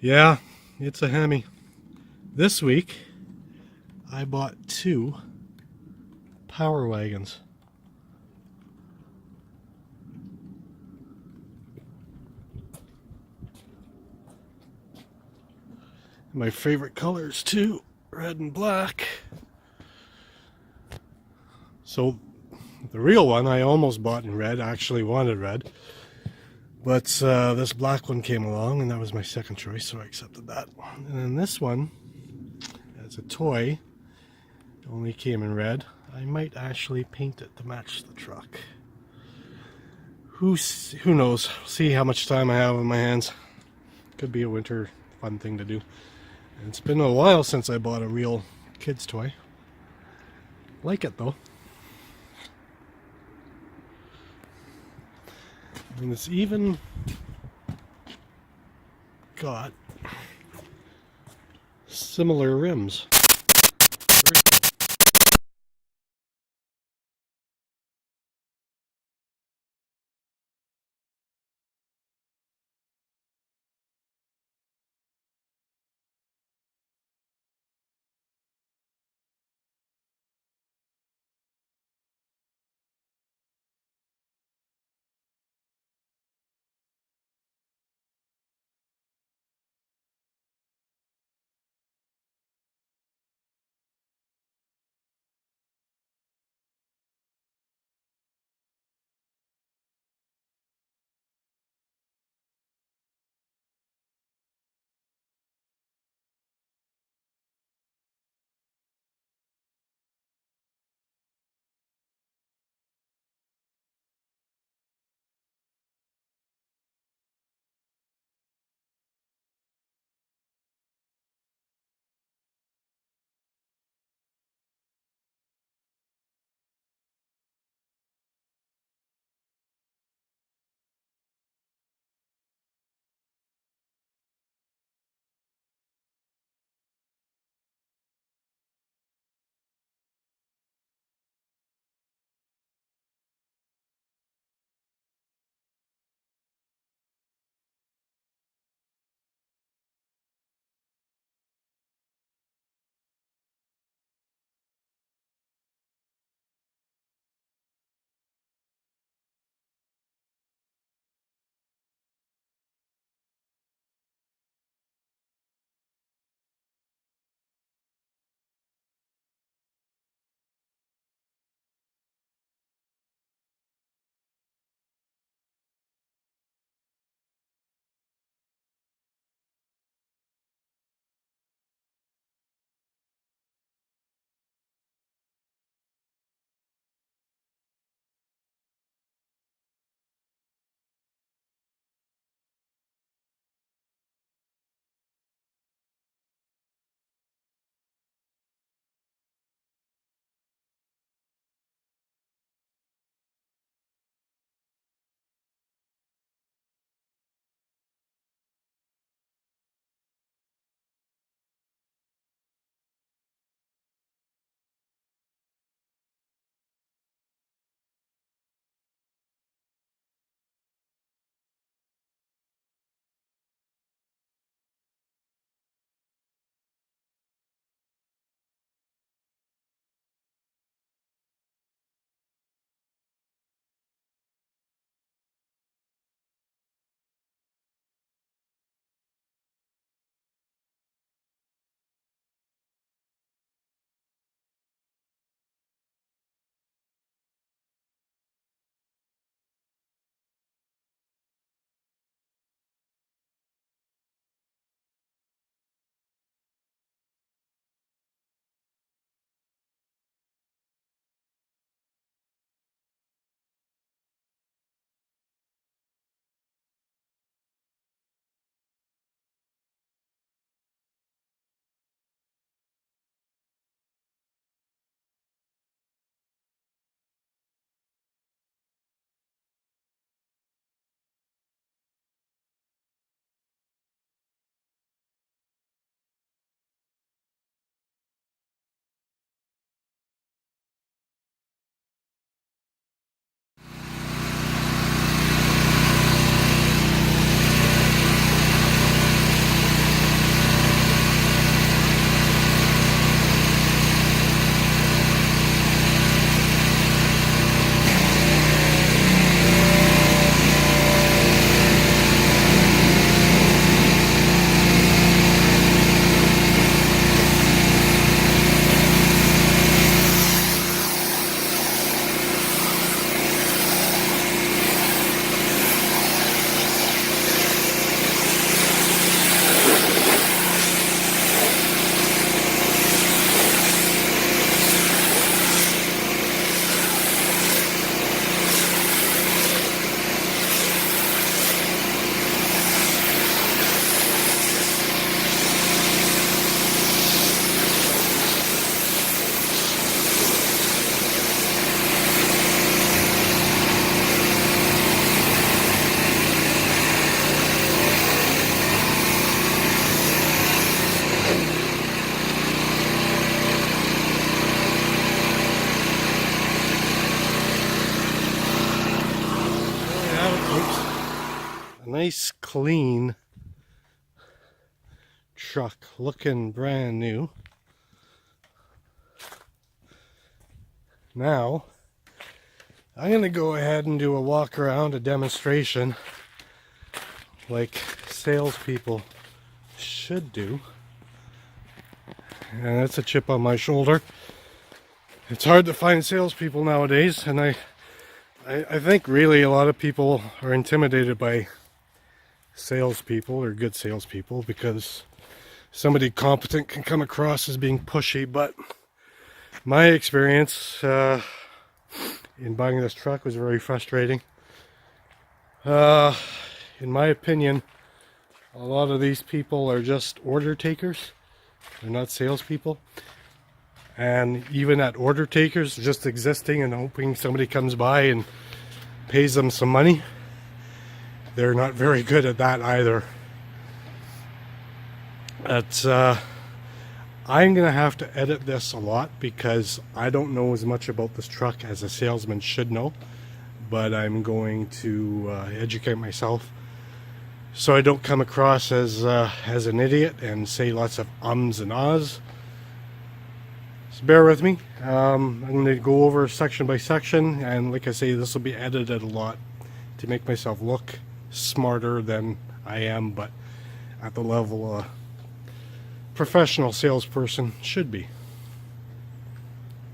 Yeah, it's a Hemi. This week, I bought two Power Wagons. My favorite colors too, red and black. So the real one I almost bought in red, I actually wanted red. But this black one came along and that was my second choice, so I accepted that. And then this one, as a toy, only came in red. I might actually paint it to match the truck. Who knows? See how much time I have on my hands. Could be a winter fun thing to do. And it's been a while since I bought a real kid's toy. Like it though. And it's even got similar rims. nice clean truck, looking brand new. Now I'm gonna go ahead and do a walk around, a demonstration like salespeople should do. And that's a chip on my shoulder. It's hard to find salespeople nowadays, and I think really a lot of people are intimidated by salespeople or good salespeople because somebody competent can come across as being pushy. But my experience in buying this truck was very frustrating. In my opinion, a lot of these people are just order takers. They're not salespeople. And even at order takers, just existing and hoping somebody comes by and pays them some money, they're not very good at that either. I'm gonna have to edit this a lot because I don't know as much about this truck as a salesman should know, but I'm going to educate myself so I don't come across as an idiot and say lots of ums and ahs. So bear with me. I'm going to go over section by section, and like I say, this will be edited a lot to make myself look smarter than I am, but at the level a professional salesperson should be,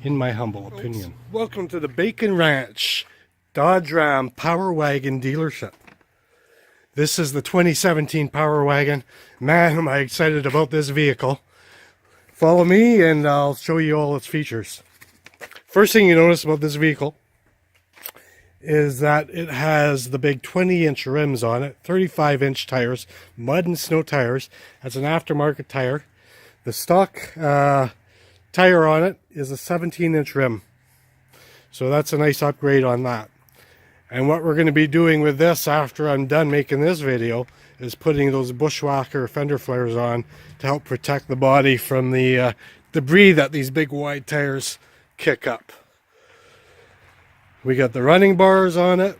in my humble opinion. Welcome to the Bacon Ranch Dodge Ram Popwer Wagon dealership. This is the 2017 Power Wagon. Man, am I excited about this vehicle. Follow me and I'll show you all its features. First thing you notice about this vehicle is that it has the big 20-inch rims on it, 35-inch tires, mud and snow tires. That's an aftermarket tire. The stock tire on it is a 17-inch rim. So that's a nice upgrade on that. And what we're going to be doing with this after I'm done making this video is putting those Bushwhacker fender flares on to help protect the body from the debris that these big wide tires kick up. We got the running bars on it.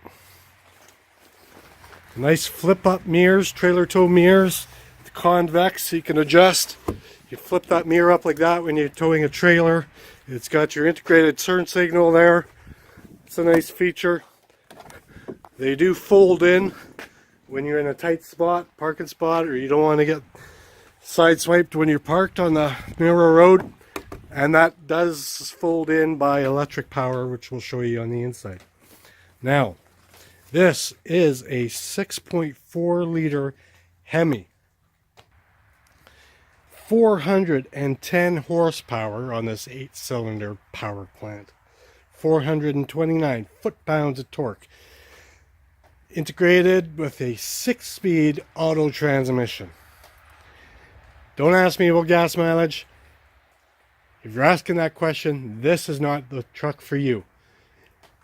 Nice flip up mirrors, trailer tow mirrors. The convex, so you can adjust. You flip that mirror up like that when you're towing a trailer. It's got your integrated turn signal there. It's a nice feature. They do fold in when you're in a tight spot, parking spot, or you don't want to get sideswiped when you're parked on the narrow road. And that does fold in by electric power, which we'll show you on the inside. Now, this is a 6.4 liter Hemi. 410 horsepower on this 8-cylinder power plant. 429 foot-pounds of torque. Integrated with a 6-speed auto transmission. Don't ask me about gas mileage. If you're asking that question, this is not the truck for you.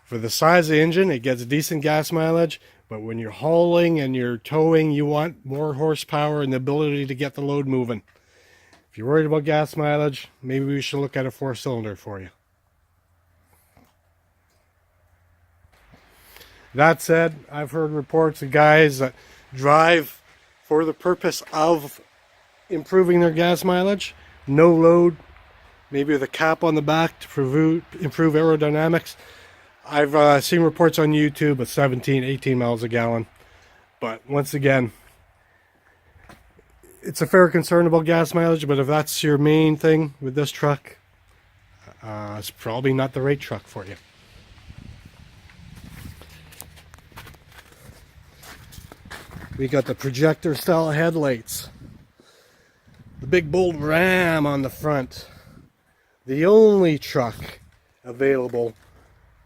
For the size of the engine, it gets decent gas mileage, but when you're hauling and you're towing, you want more horsepower and the ability to get the load moving. If you're worried about gas mileage, maybe we should look at a 4-cylinder for you. That said, I've heard reports of guys that drive for the purpose of improving their gas mileage, no load, maybe with a cap on the back to improve aerodynamics. I've seen reports on YouTube of 17, 18 miles a gallon. But once again, it's a fair concern about gas mileage, but if that's your main thing with this truck, it's probably not the right truck for you. We got the projector style headlights. The big bold ram on the front. The only truck available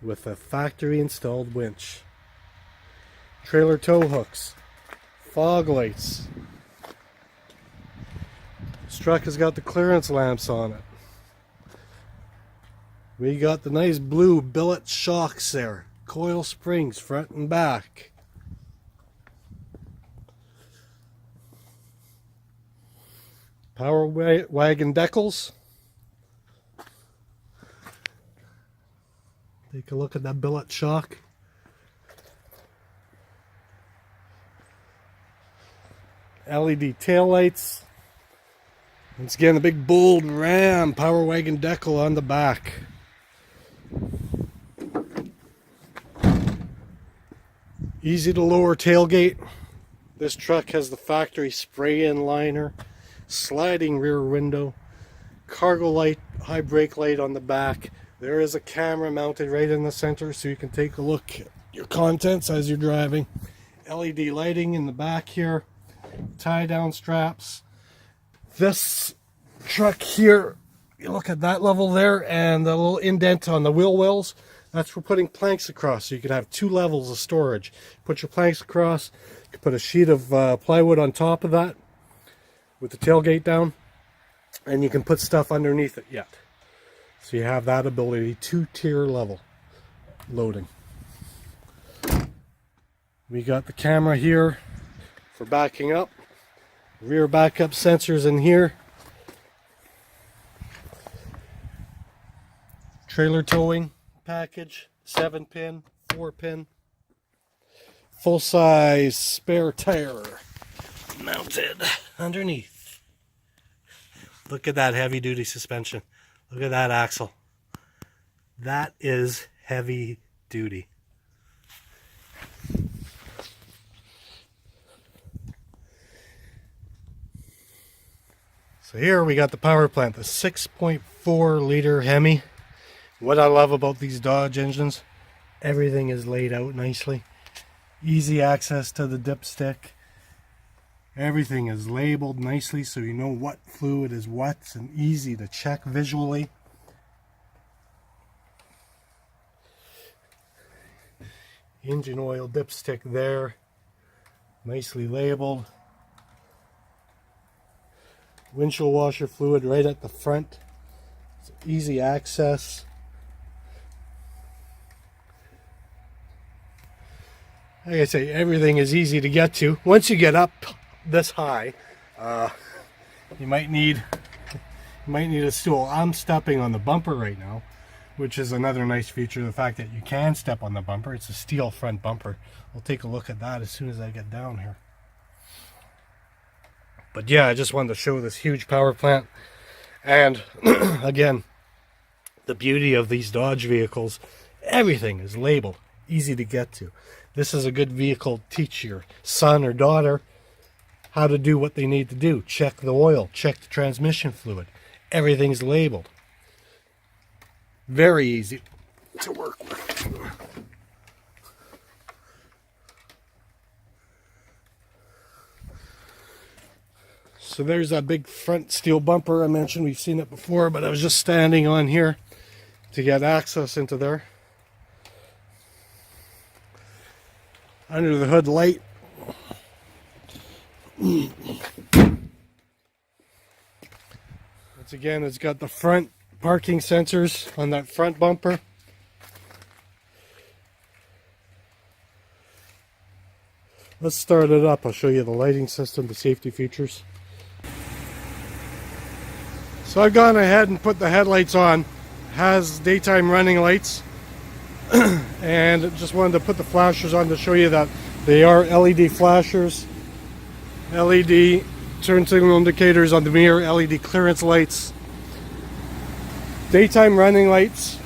with a factory installed winch. Trailer tow hooks. Fog lights. This truck has got the clearance lamps on it. We got the nice blue billet shocks there. Coil springs front and back. Power Wagon decals. Take a look at that billet shock. LED taillights. Once again, the big bold Ram Power Wagon decal on the back. Easy to lower tailgate. This truck has the factory spray-in liner, sliding rear window, cargo light, high brake light on the back. There is a camera mounted right in the center so you can take a look at your contents as you're driving. LED lighting in the back here, tie down straps. This truck here, you look at that level there and the little indent on the wheel wells, that's for putting planks across, so you could have 2 levels of storage. Put your planks across, you can put a sheet of plywood on top of that with the tailgate down, and you can put stuff underneath it yet. So you have that ability, 2-tier level loading. We got the camera here for backing up, rear backup sensors in here, trailer towing package, 7-pin, 4-pin, full-size spare tire mounted underneath. Look at that heavy duty suspension. Look at that axle. That is heavy duty. So here we got the power plant, the 6.4 liter Hemi. What I love about these Dodge engines, everything is laid out nicely. Easy access to the dipstick. Everything is labeled nicely so you know what fluid is what, and easy to check visually. Engine oil dipstick there, nicely labeled. Windshield washer fluid right at the front. It's easy access. Like I say, everything is easy to get to. Once you get up this high, you might need a stool. I'm stepping on the bumper right now, which is another nice feature, the fact that you can step on the bumper. It's a steel front bumper. We'll take a look at that as soon as I get down here. But yeah, I just wanted to show this huge power plant. And again, the beauty of these Dodge vehicles, everything is labeled, easy to get to. This is a good vehicle to teach your son or daughter how to do what they need to do. Check the oil, check the transmission fluid. Everything's labeled. Very easy to work with. So there's that big front steel bumper I mentioned. We've seen it before, but I was just standing on here to get access into there. Under the hood light. Once again, it's got the front parking sensors on that front bumper. Let's start it up. I'll show you the lighting system, the safety features. So I've gone ahead and put the headlights on. It has daytime running lights. And just wanted to put the flashers on to show you that they are LED flashers. LED turn signal indicators on the mirror, LED clearance lights. Daytime running lights,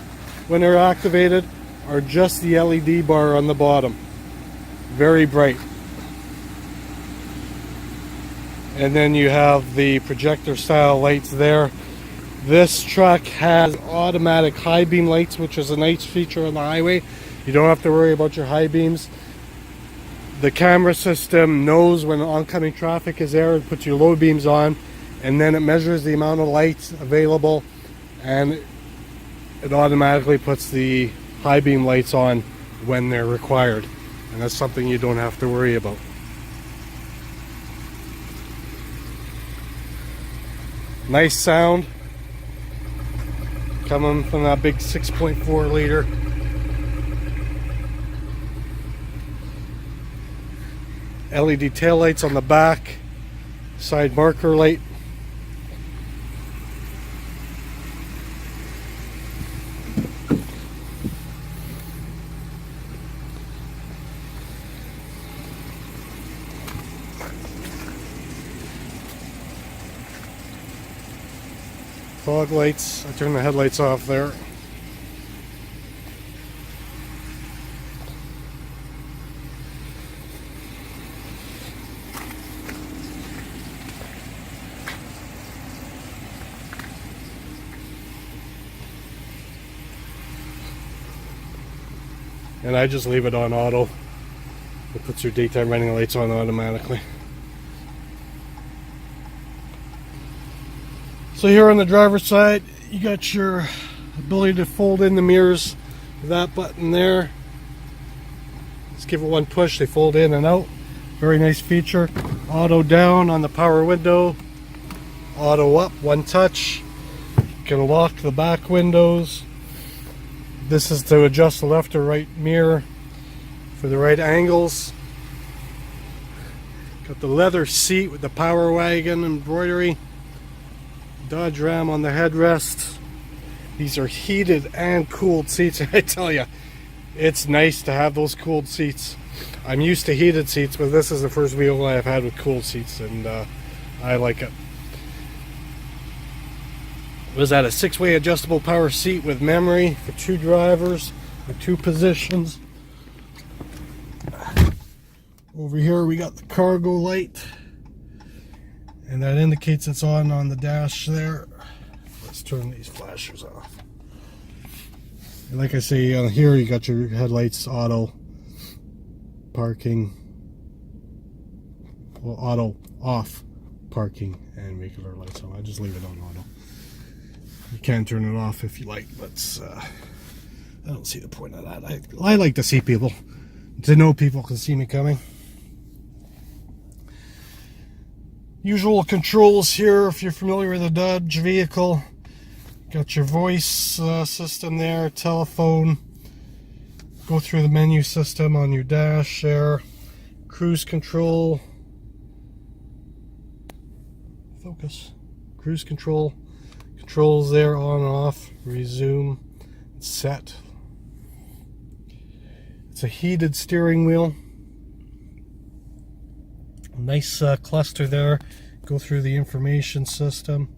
when they're activated, are just the LED bar on the bottom. Very bright. And then you have the projector style lights there. This truck has automatic high beam lights, which is a nice feature on the highway. You don't have to worry about your high beams. The camera system knows when oncoming traffic is there and puts your low beams on, and then it measures the amount of lights available, and it automatically puts the high beam lights on when they're required. And that's something you don't have to worry about. Nice sound coming from that big 6.4 liter. LED taillights on the back, side marker light. Fog lights. I turned the headlights off there. And I just leave it on auto. It puts your daytime running lights on automatically. So here on the driver's side, you got your ability to fold in the mirrors with that button there. Just give it one push, they fold in and out. Very nice feature. Auto down on the power window. Auto up, one touch. You can lock the back windows. This is to adjust the left or right mirror for the right angles. Got the leather seat with the Power Wagon embroidery. Dodge Ram on the headrest. These are heated and cooled seats. I tell you, it's nice to have those cooled seats. I'm used to heated seats, but this is the first vehicle I've had with cooled seats, and I like it. Was that a 6-way adjustable power seat with memory for 2 drivers with 2 positions. Over here we got the cargo light, and that indicates it's on the dash there. Let's turn these flashers off. And like I say, here you got your headlights, auto, parking, well, auto, off, parking, and regular lights on. I just leave it on auto. You can turn it off if you like, but I don't see the point of that. I like to see people, to know people can see me coming. Usual controls here if you're familiar with a Dodge vehicle. Got your voice system there, telephone. Go through the menu system on your dash there. Cruise control. Focus. Cruise control. Controls there, on and off, resume, set. It's a heated steering wheel. Nice cluster there. Go through the information system.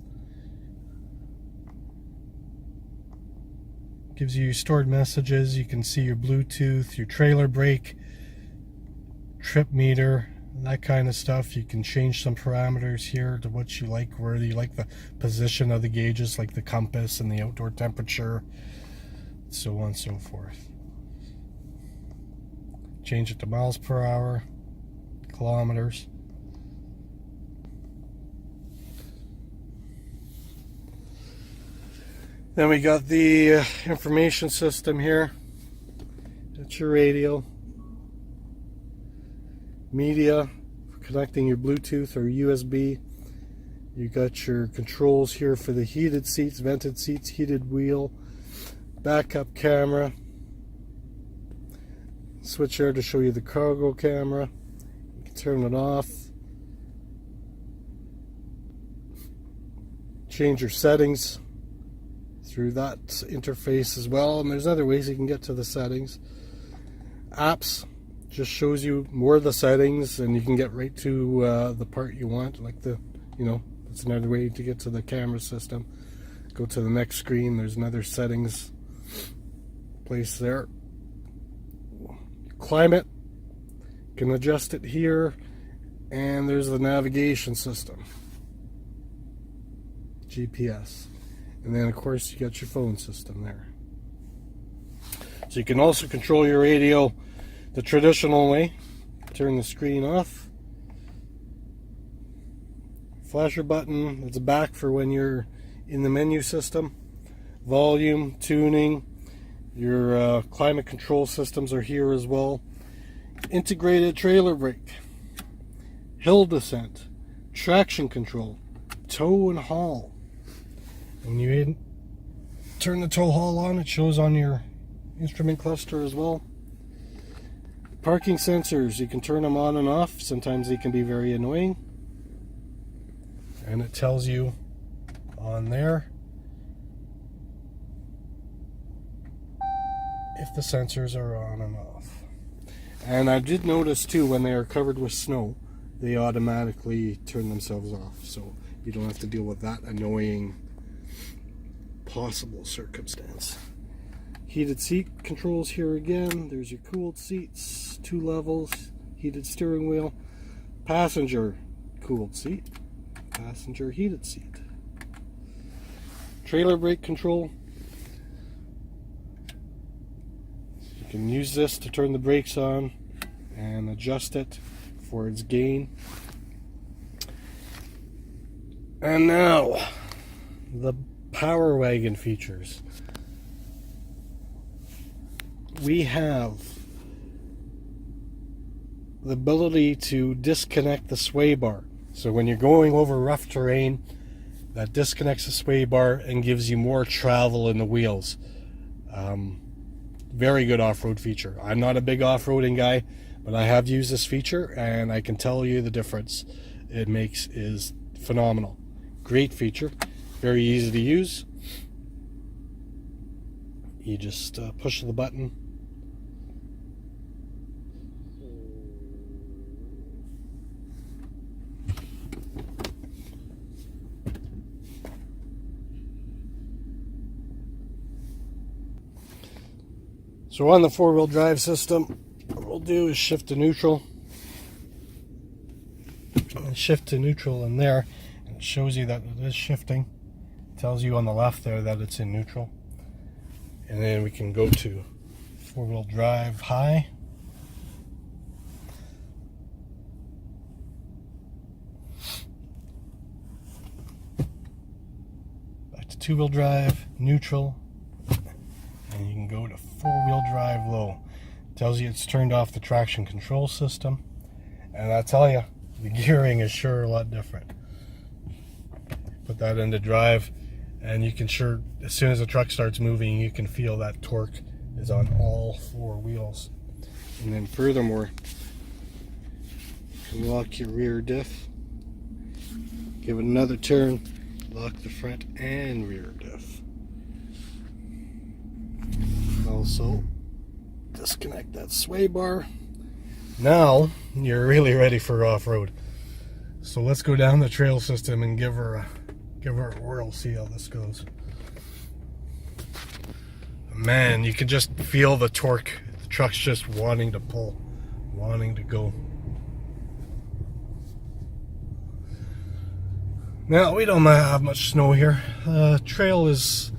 Gives you stored messages. You can see your Bluetooth, your trailer brake, trip meter, that kind of stuff. You can change some parameters here to what you like, where you like the position of the gauges, like the compass and the outdoor temperature, so on and so forth. Change it to miles per hour, kilometers. Then we got the information system here. That's your radio. Media for connecting your Bluetooth or USB. You got your controls here for the heated seats, vented seats, heated wheel, backup camera. Switch here to show you the cargo camera. You can turn it off. Change your settings through that interface as well, and there's other ways you can get to the settings. Apps just shows you more of the settings, and you can get right to the part you want, like the, that's another way to get to the camera system. Go to the next screen, there's another settings place there. Climate, you can adjust it here, and there's the navigation system, GPS, and then of course you got your phone system there. So you can also control your radio the traditional way. Turn the screen off. Flasher button, it's back for when you're in the menu system. Volume, tuning, your climate control systems are here as well. Integrated trailer brake, hill descent, traction control, tow and haul. When you turn the tow haul on, it shows on your instrument cluster as well. Parking sensors, you can turn them on and off. Sometimes they can be very annoying. And it tells you on there if the sensors are on and off. And I did notice too, when they are covered with snow, they automatically turn themselves off. So you don't have to deal with that annoying possible circumstance. Heated seat controls here again. There's your cooled seats, 2 levels, heated steering wheel, passenger cooled seat, passenger heated seat. Trailer brake control. You can use this to turn the brakes on and adjust it for its gain. And now, the Power Wagon features. We have the ability to disconnect the sway bar. So when you're going over rough terrain, that disconnects the sway bar and gives you more travel in the wheels. Very good off-road feature. I'm not a big off-roading guy, but I have used this feature and I can tell you the difference it makes is phenomenal. Great feature, very easy to use. You just push the button. So on the 4-wheel drive system, what we'll do is shift to neutral. And shift to neutral in there, and it shows you that it is shifting. It tells you on the left there that it's in neutral. And then we can go to 4-wheel drive high. Back to 2-wheel drive, neutral. And you can go to 4-wheel drive low. It tells you it's turned off the traction control system. And I tell you, the gearing is sure a lot different. Put that into drive, and you can sure, as soon as the truck starts moving, you can feel that torque is on all 4 wheels. And then furthermore, you can lock your rear diff, give it another turn, lock the front and rear diff. Also disconnect that sway bar. Now you're really ready for off-road. So let's go down the trail system and give her a whirl, see how this goes. Man, you can just feel the torque. The truck's just wanting to pull, wanting to go. Now we don't have much snow here. Trail is,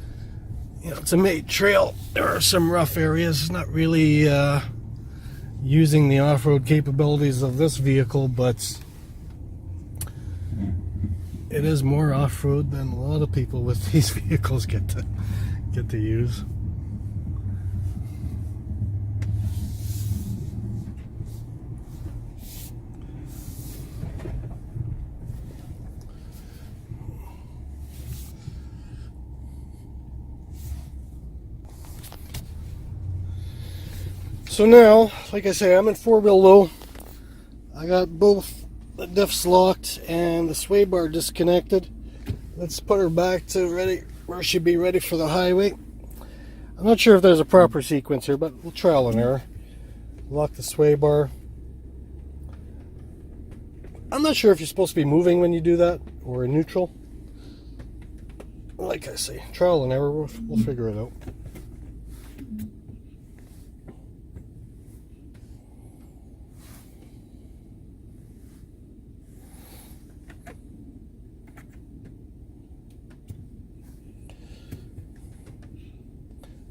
you know, it's a made trail. There are some rough areas. It's not really using the off-road capabilities of this vehicle, but it is more off-road than a lot of people with these vehicles get to use. So now, like I say, I'm in 4-wheel low. I got both the diffs locked and the sway bar disconnected. Let's put her back to ready where she'd be ready for the highway. I'm not sure if there's a proper sequence here, but we'll trial and error. Lock the sway bar. I'm not sure if you're supposed to be moving when you do that or in neutral. Like I say, trial and error, we'll figure it out.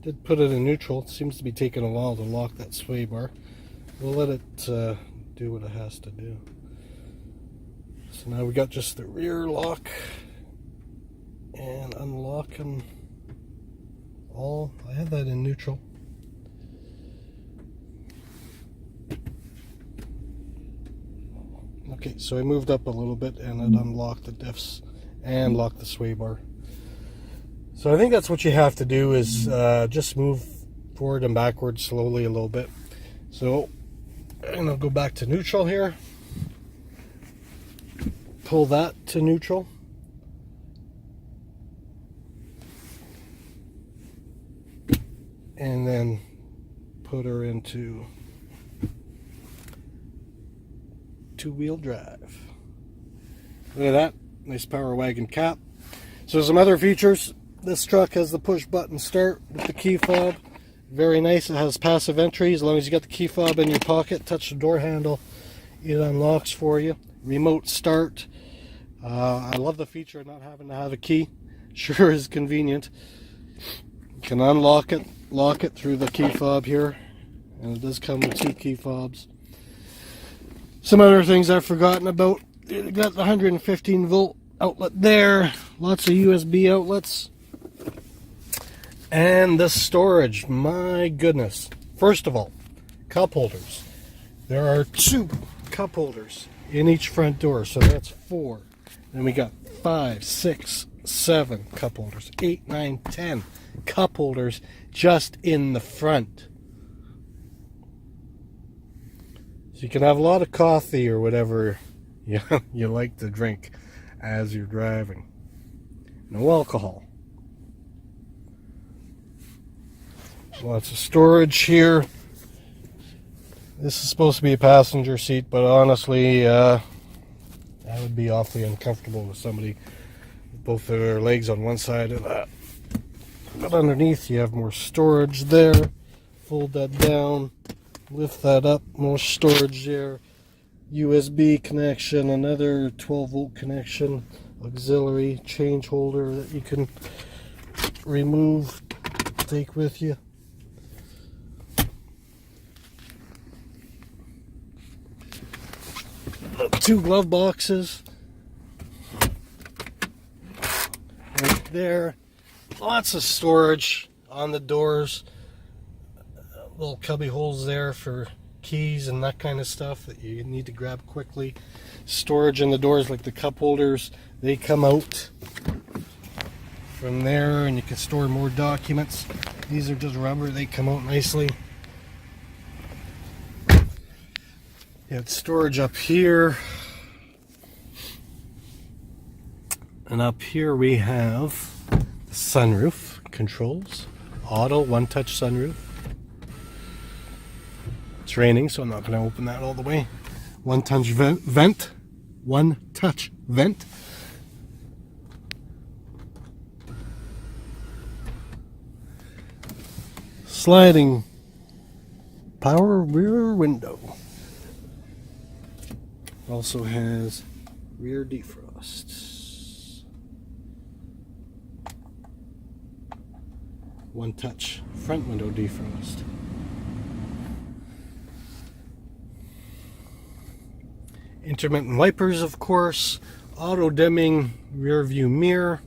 Did put it in neutral. It seems to be taking a while to lock that sway bar. We'll let it do what it has to do. So now we got just the rear lock and unlock them all. I had that in neutral. Okay, so I moved up a little bit and it unlocked the diffs and locked the sway bar. So I think that's what you have to do is just move forward and backward slowly a little bit. So I'm going to go back to neutral here. Pull that to neutral. And then put her into 2-wheel drive. Look at that. Nice Power Wagon cap. So some other features. This truck has the push button start with the key fob. Very nice. It has passive entry. As long as you got the key fob in your pocket, touch the door handle, it unlocks for you. Remote start. I love the feature of not having to have a key. Sure is convenient. You can unlock it, lock it through the key fob here, and it does come with 2 key fobs. Some other things I've forgotten about. You got the 115 volt outlet there, lots of USB outlets, and the storage. My goodness. First of all, cup holders. There are 2 cup holders in each front door, so that's 4. Then we got 5, 6, 7 cup holders, 8, 9, 10 cup holders just in the front. So you can have a lot of coffee or whatever you like to drink as you're driving. No alcohol. Lots of storage here. This is supposed to be a passenger seat, but honestly, that would be awfully uncomfortable with somebody with both of their legs on one side of that. But underneath you have more storage there. Fold that down, lift that up, more storage there. USB connection, another 12 volt connection, auxiliary change holder that you can remove, take with you. Two glove boxes right there. Lots of storage on the doors. Little cubby holes there for keys and that kind of stuff that you need to grab quickly. Storage in the doors, like the cup holders, they come out from there and you can store more documents. These are just rubber, they come out nicely. You have storage up here. And up here we have the sunroof controls. Auto one-touch sunroof. It's raining, so I'm not going to open that all the way. One-touch vent. One-touch vent. Sliding power rear window. Also has rear defrost. One-touch front window defrost. Intermittent wipers, of course. Auto dimming rear view mirror.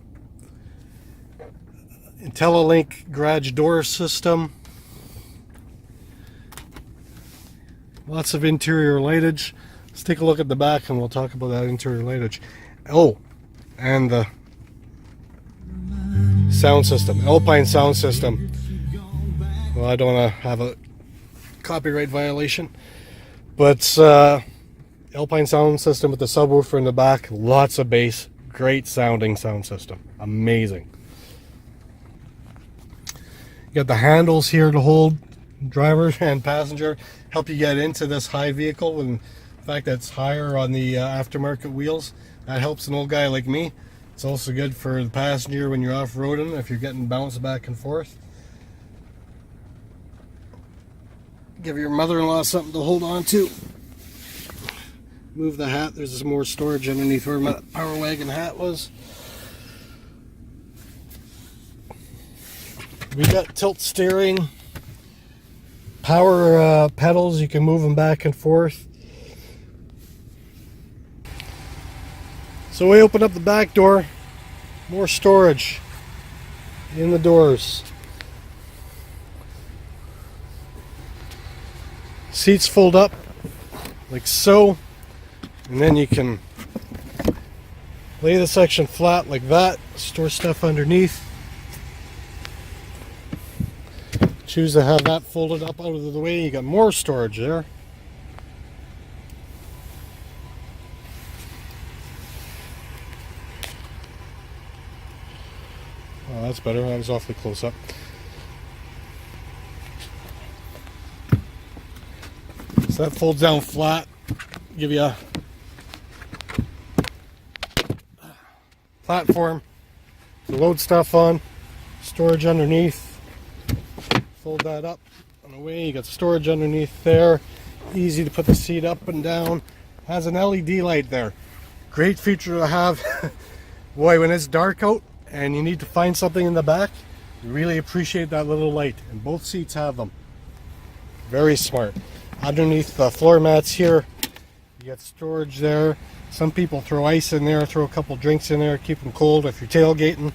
IntelliLink garage door system. Lots of interior lightage. Let's take a look at the back and we'll talk about that interior lightage. Oh, and the sound system, Alpine sound system. Well, I don't want to have a copyright violation, but Alpine sound system with the subwoofer in the back, lots of bass, great sounding sound system, amazing. You got the handles here to hold driver and passenger, help you get into this high vehicle, and the fact that it's higher on the aftermarket wheels, that helps an old guy like me. It's also good for the passenger when you're off-roading, if you're getting bounced back and forth. Give your mother-in-law something to hold on to. Move the hat. There's some more storage underneath where my Power Wagon hat was. We got tilt steering, power pedals. You can move them back and forth. So we open up the back door. More storage in the doors. Seats fold up like so. And then you can lay the section flat like that, store stuff underneath. Choose to have that folded up out of the way, you got more storage there. Oh, that's better, that was awfully close up. So that folds down flat, give you a platform to load stuff on. storage underneath. Fold that up and away. You got storage underneath there. Easy to put the seat up and down. Has an LED light there. Great feature to have. Boy, when it's dark out and you need to find something in the back, you really appreciate that little light. And both seats have them. Very smart. Underneath the floor mats here, you got storage there. Some people throw ice in there, throw a couple drinks in there, keep them cold if you're tailgating.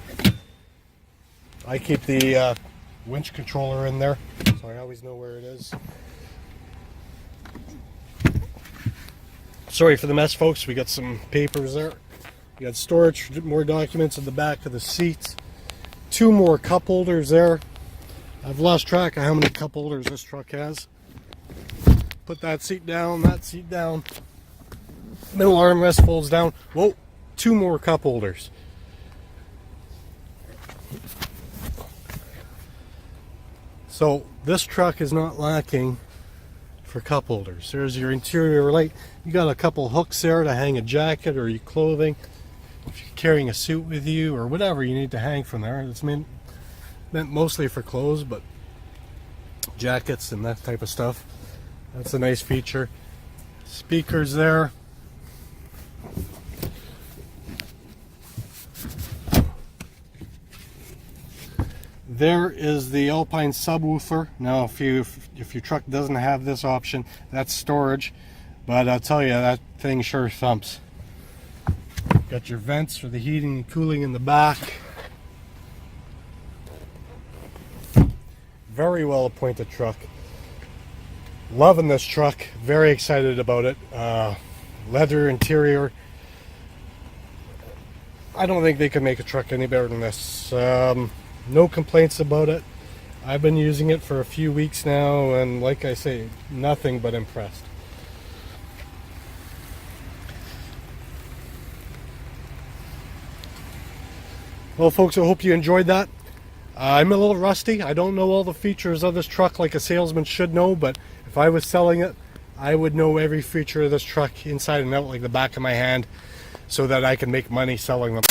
I keep the winch controller in there, so I always know where it is. Sorry for the mess, folks. We got some papers there. We got storage for more documents in the back of the seats. 2 more cup holders there. I've lost track of how many cup holders this truck has. Put that seat down, that seat down. Middle armrest folds down. Whoa, 2 more cup holders. So this truck is not lacking for cup holders. There's your interior light. You got a couple hooks there to hang a jacket or your clothing. If you're carrying a suit with you or whatever you need to hang from there. It's meant mostly for clothes, but jackets and that type of stuff. That's a nice feature. Speakers there. There is the Alpine subwoofer. Now if your truck doesn't have this option, that's storage, but I'll tell you, that thing sure thumps. Got your vents for the heating and cooling in the back. Very well appointed truck. Loving this truck, very excited about it. Leather interior. I don't think they could make a truck any better than this. No complaints about it. I've been using it for a few weeks now, and like I say, nothing but impressed. Well, folks, I hope you enjoyed that. I'm a little rusty. I don't know all the features of this truck like a salesman should know, but if I was selling it, I would know every feature of this truck inside and out like the back of my hand so that I can make money selling them.